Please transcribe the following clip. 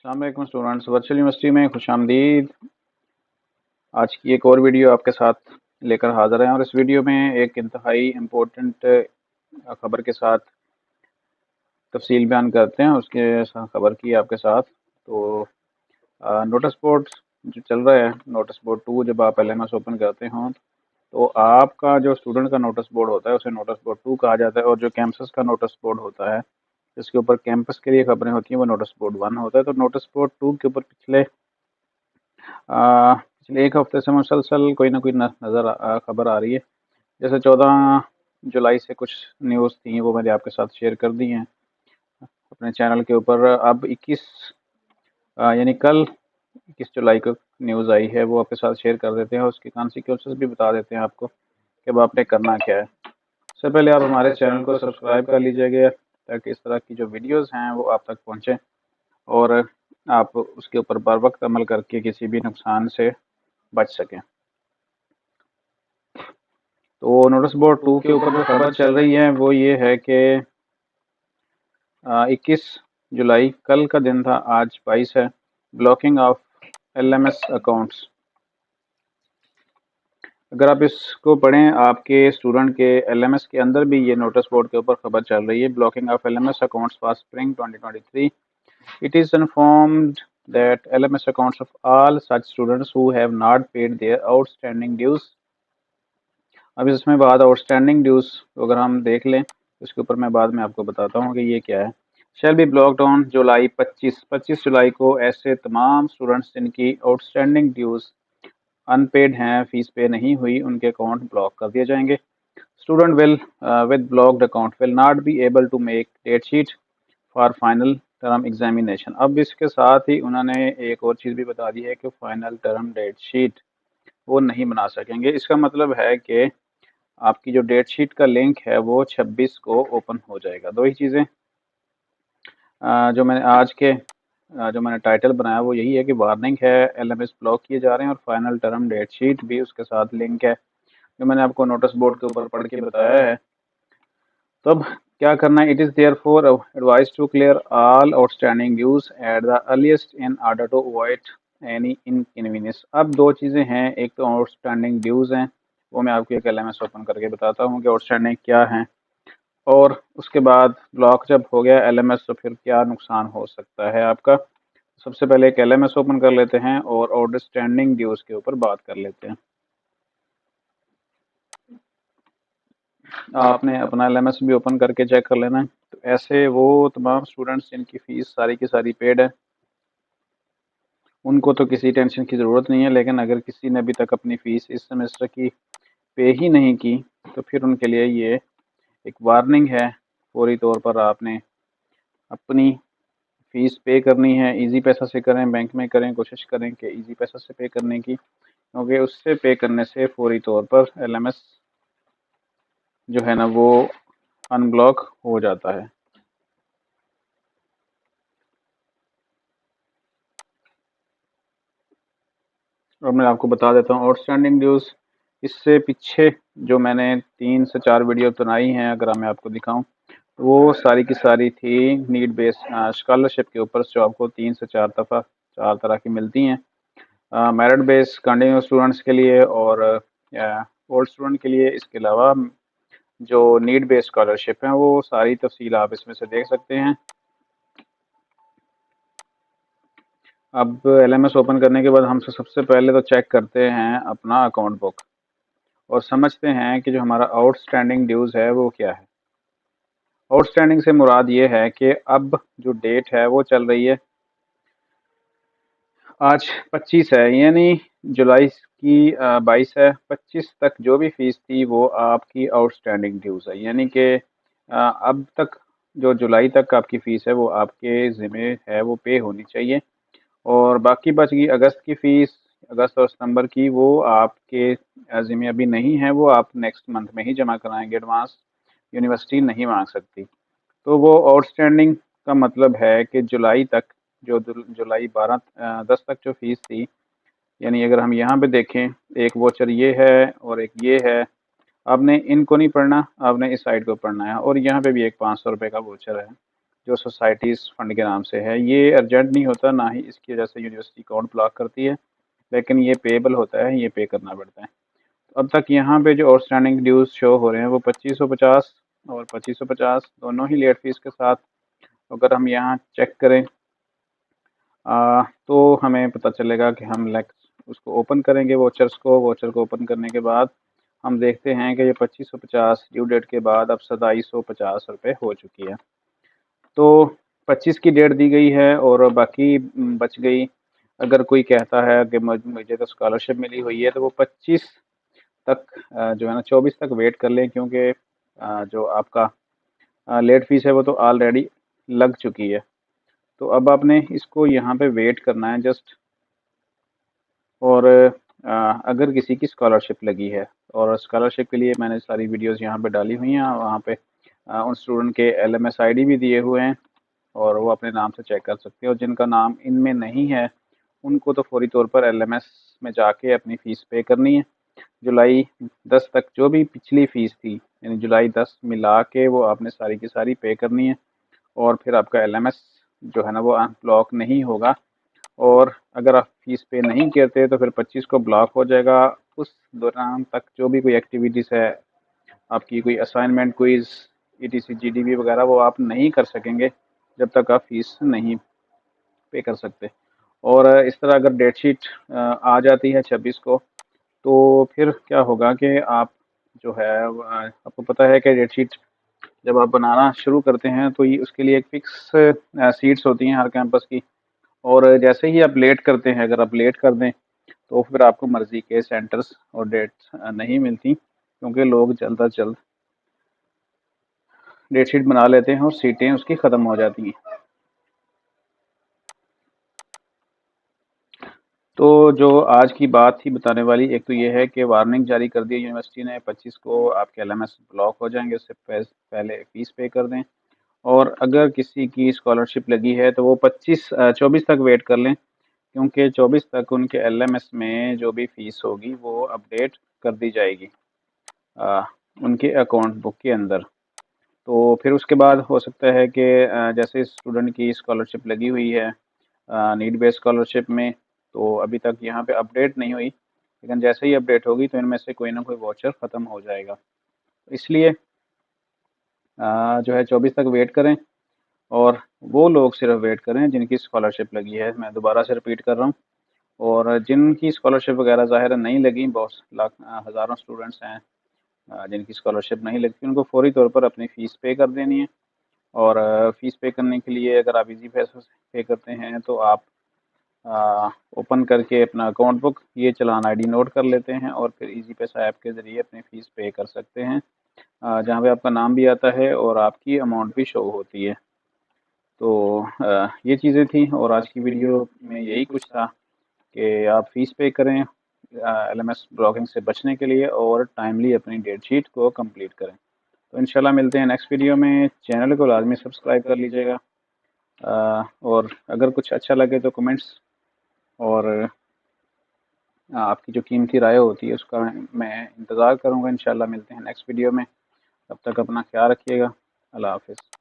अस्सलाम वालेकुम students, virtual university में खुशामदीद। आज की एक और वीडियो आपके साथ लेकर हाज़िर हैं और इस वीडियो में एक इंतहाई इम्पोर्टेंट ख़बर के साथ तफसील बयान करते हैं। उसके ख़बर की आपके साथ तो नोटिस बोर्ड जो चल रहा है, नोटिस बोर्ड 2, जब आप LMS ओपन करते हो तो आपका जो स्टूडेंट का नोटिस बोर्ड होता है उसे नोटिस बोर्ड 2 कहा जाता है, और जो कैंपस का नोटिस बोर्ड होता है जिसके ऊपर कैंपस के लिए खबरें होती हैं वो नोटिस बोर्ड 1 होता है। तो नोटिस बोर्ड 2 के ऊपर पिछले एक हफ्ते से मुसलसल कोई ना कोई खबर आ रही है। जैसे 14 जुलाई से कुछ न्यूज़ थी, वो मैंने आपके साथ शेयर कर दी हैं अपने चैनल के ऊपर। अब 21 यानी कल 21 जुलाई को न्यूज़ आई है, वो आपके साथ शेयर कर देते हैं और उसकी कॉन्सिक्वेंसेस भी बता देते हैं आपको कि अब आपने करना क्या है। सबसे पहले आप हमारे चैनल को सब्सक्राइब कर लीजिएगा ताकि इस तरह की जो वीडियोज़ हैं वो आप तक पहुँचें और आप उसके ऊपर बर वक्त अमल करके किसी भी नुकसान से बच सकें। तो नोटिस बोर्ड 2 के ऊपर जो खबर चल रही है वो ये है कि 21 जुलाई कल का दिन था, आज 22 है। Blocking of LMS accounts. अगर आप इसको पढ़ें, आपके स्टूडेंट के LMS के अंदर भी ये नोटिस बोर्ड के ऊपर खबर चल रही है। Blocking of LMS accounts for spring 2023। It is informed that LMS accounts of all such students who have not paid their outstanding dues। अब इसमें बाद आउटस्टैंडिंग ड्यूज अगर हम देख लें तो इसके ऊपर मैं बाद में आपको बताता हूँ कि ये क्या है। Shall be blocked on July 25 जुलाई को ऐसे तमाम स्टूडेंट्स जिनकी आउटस्टैंडिंग ड्यूज अनपेड हैं, फीस पे नहीं हुई, उनके अकाउंट ब्लॉक कर दिए जाएंगे। Student will with blocked account will not be able to make date sheet for final term examination. अब इसके साथ ही उन्होंने एक और चीज़ भी बता दी है कि फाइनल टर्म डेट शीट वो नहीं बना सकेंगे। इसका मतलब है कि आपकी जो डेट शीट का लिंक है वो 26 को ओपन हो जाएगा। दो ही चीज़ें जो मैंने आज के जो मैंने टाइटल बनाया वो यही है कि वार्निंग है, LMS ब्लॉक किए जा रहे हैं और फाइनल टर्म डेट शीट भी उसके साथ लिंक है, जो मैंने आपको नोटिस बोर्ड के ऊपर पढ़ के बताया है। तो अब क्या करना है? It is therefore advice to clear all outstanding dues at the earliest in order to avoid any inconvenience. अब दो चीज़ें हैं, एक तो आउटस्टैंडिंग ड्यूज हैं, वो मैं आपको एक LMS ओपन करके बताता हूँ कि आउटस्टैंडिंग क्या है, और उसके बाद ब्लॉक जब हो गया LMS तो फिर क्या नुकसान हो सकता है आपका। सबसे पहले एक LMS ओपन कर लेते हैं और आउटस्टैंडिंग ड्यूज के ऊपर बात कर लेते हैं। आपने अपना LMS भी ओपन करके चेक कर लेना है। तो ऐसे वो तमाम स्टूडेंट्स जिनकी फ़ीस सारी की सारी पेड है, उनको तो किसी टेंशन की ज़रूरत नहीं है, लेकिन अगर किसी ने अभी तक अपनी फ़ीस इस सेमेस्टर की पे ही नहीं की तो फिर उनके लिए ये एक वार्निंग है। फौरी तौर पर आपने अपनी फ़ीस पे करनी है। इजी पैसा से करें, बैंक में करें, कोशिश करें कि इजी पैसा से पे करने की, क्योंकि उससे पे करने से फौरी तौर पर LMS जो है ना वो अनब्लॉक हो जाता है। और मैं आपको बता देता हूँ आउटस्टैंडिंग ड्यूज़। इससे पीछे जो मैंने 3 से 4 वीडियो बनाई हैं, अगर मैं आपको दिखाऊं तो वो सारी की सारी थी नीड बेस्ड स्कॉलरशिप के ऊपर, जो आपको 3 से 4 दफ़ा 4 तरह की मिलती हैं। मेरिट बेस्ड कंटिन्यू स्टूडेंट्स के लिए और ओल्ड स्टूडेंट के लिए। इसके अलावा जो नीड बेस्ड स्कॉलरशिप हैं वो सारी तफसील आप इसमें से देख सकते हैं। अब LMS ओपन करने के बाद हम सबसे पहले तो चेक करते हैं अपना अकाउंट बुक और समझते हैं कि जो हमारा आउटस्टैंडिंग ड्यूज़ है वो क्या है। आउटस्टैंडिंग से मुराद ये है कि अब जो डेट है वो चल रही है, आज 25 है, यानी जुलाई की 22 है, 25 तक जो भी फ़ीस थी वो आपकी आउटस्टैंडिंग ड्यूज़ है। यानी कि अब तक जो जुलाई तक आपकी फ़ीस है वो आपके ज़िम्मे है, वो पे होनी चाहिए। और बाकी बच गई अगस्त की फ़ीस, अगस्त और सितंबर की, वो आपके ज़िम्मे अभी नहीं है, वो आप नेक्स्ट मंथ में ही जमा कराएंगे। एडवांस यूनिवर्सिटी नहीं मांग सकती। तो वो आउटस्टैंडिंग का मतलब है कि जुलाई तक, जो जुलाई 10 तक जो फ़ीस थी, यानी अगर हम यहाँ पे देखें, एक वोचर ये है और एक ये है। आपने इनको नहीं पढ़ना, आपने इस साइड को पढ़ना है। और यहाँ पे भी एक 500 रुपये का वोचर है जो सोसाइटीज़ फंड के नाम से है। ये अर्जेंट नहीं होता, ना ही इसकी वजह से यूनिवर्सिटी अकाउंट ब्लॉक करती है, लेकिन ये पेएबल होता है, ये पे करना पड़ता है। तो अब तक यहाँ पे जो आउटस्टैंडिंग ड्यूज़ शो हो रहे हैं वो 2550 और 2550 दोनों ही लेट फीस के साथ। अगर हम यहाँ चेक करें तो हमें पता चलेगा कि हम उसको ओपन करेंगे वोचर को ओपन करने के बाद हम देखते हैं कि ये 2550 ड्यू डेट के बाद अब 2750 रुपये हो चुकी है। तो 25 की डेट दी गई है और बाकी बच गई। अगर कोई कहता है कि मुझे तो स्कॉलरशिप मिली हुई है, तो वो 25 तक जो है ना 24 तक वेट कर लें, क्योंकि जो आपका लेट फीस है वो तो ऑलरेडी लग चुकी है। तो अब आपने इसको यहाँ पे वेट करना है जस्ट। और अगर किसी की स्कॉलरशिप लगी है, और स्कॉलरशिप के लिए मैंने सारी वीडियोस यहाँ पे डाली हुई हैं, वहाँ पे उन स्टूडेंट के LMS ID भी दिए हुए हैं और वो अपने नाम से चेक कर सकते हैं। और जिनका नाम इनमें नहीं है उनको तो फौरी तौर पर LMS में जाके अपनी फ़ीस पे करनी है। जुलाई 10 तक जो भी पिछली फ़ीस थी, यानी जुलाई 10 मिला के वो आपने सारी की सारी पे करनी है, और फिर आपका LMS जो है ना वो ब्लॉक नहीं होगा। और अगर आप फीस पे नहीं करते तो फिर 25 को ब्लॉक हो जाएगा। उस दौरान तक जो भी कोई एक्टिविटीज़ है आपकी, कोई असाइनमेंट, क्विज़, ETC GDB वगैरह, वो आप नहीं कर सकेंगे जब तक आप फीस नहीं पे कर सकते। और इस तरह अगर डेट शीट आ जाती है 26 को, तो फिर क्या होगा कि आप जो है आपको पता है कि डेट शीट जब आप बनाना शुरू करते हैं तो ये उसके लिए एक फ़िक्स सीट्स होती हैं हर कैंपस की। और जैसे ही आप लेट करते हैं, अगर आप लेट कर दें तो फिर आपको मर्ज़ी के सेंटर्स और डेट्स नहीं मिलती, क्योंकि लोग जल्द अज जल्द डेट शीट बना लेते हैं और सीटें उसकी ख़त्म हो जाती हैं। तो जो आज की बात थी बताने वाली, एक तो ये है कि वार्निंग जारी कर दी है यूनिवर्सिटी ने, 25 को आपके LMS ब्लॉक हो जाएंगे, उससे पहले फ़ीस पे कर दें। और अगर किसी की स्कॉलरशिप लगी है तो वो 24 तक वेट कर लें, क्योंकि 24 तक उनके LMS में जो भी फ़ीस होगी वो अपडेट कर दी जाएगी अ, उनके अकाउंट बुक के अंदर। तो फिर उसके बाद हो सकता है कि जैसे स्टूडेंट की स्कॉलरशिप लगी हुई है नीड बेस्ड स्कॉलरशिप में, तो अभी तक यहाँ पे अपडेट नहीं हुई, लेकिन जैसे ही अपडेट होगी तो इनमें से कोई ना कोई वाउचर ख़त्म हो जाएगा। इसलिए जो है 24 तक वेट करें, और वो लोग सिर्फ वेट करें जिनकी स्कॉलरशिप लगी है। मैं दोबारा से रिपीट कर रहा हूँ। और जिनकी स्कॉलरशिप वगैरह ज़ाहिर है नहीं लगी, बहुत लाख हज़ारों स्टूडेंट्स हैं जिनकी स्कॉलरशिप नहीं लगती, उनको फौरी तौर पर अपनी फ़ीस पे कर देनी है। और फ़ीस पे करने के लिए अगर आप इजी पैसे से पे करते हैं तो आप ओपन करके अपना अकाउंट बुक, ये चालान ID नोट कर लेते हैं और फिर इजी पैसा ऐप के ज़रिए अपनी फ़ीस पे कर सकते हैं, जहाँ पे आपका नाम भी आता है और आपकी अमाउंट भी शो होती है। तो ये चीज़ें थी, और आज की वीडियो में यही कुछ था कि आप फ़ीस पे करें LMS ब्लॉकिंग से बचने के लिए, और टाइमली अपनी डेट शीट को कंप्लीट करें। तो इंशाल्लाह मिलते हैं नेक्स्ट वीडियो में। चैनल को लाजमी सब्सक्राइब कर लीजिएगा, और अगर कुछ अच्छा लगे तो कमेंट्स और आपकी जो कीमती राय होती है उसका मैं इंतज़ार करूँगा। इंशाल्लाह मिलते हैं नेक्स्ट वीडियो में। तब तक अपना ख्याल रखिएगा। अल्लाह हाफ़िज़।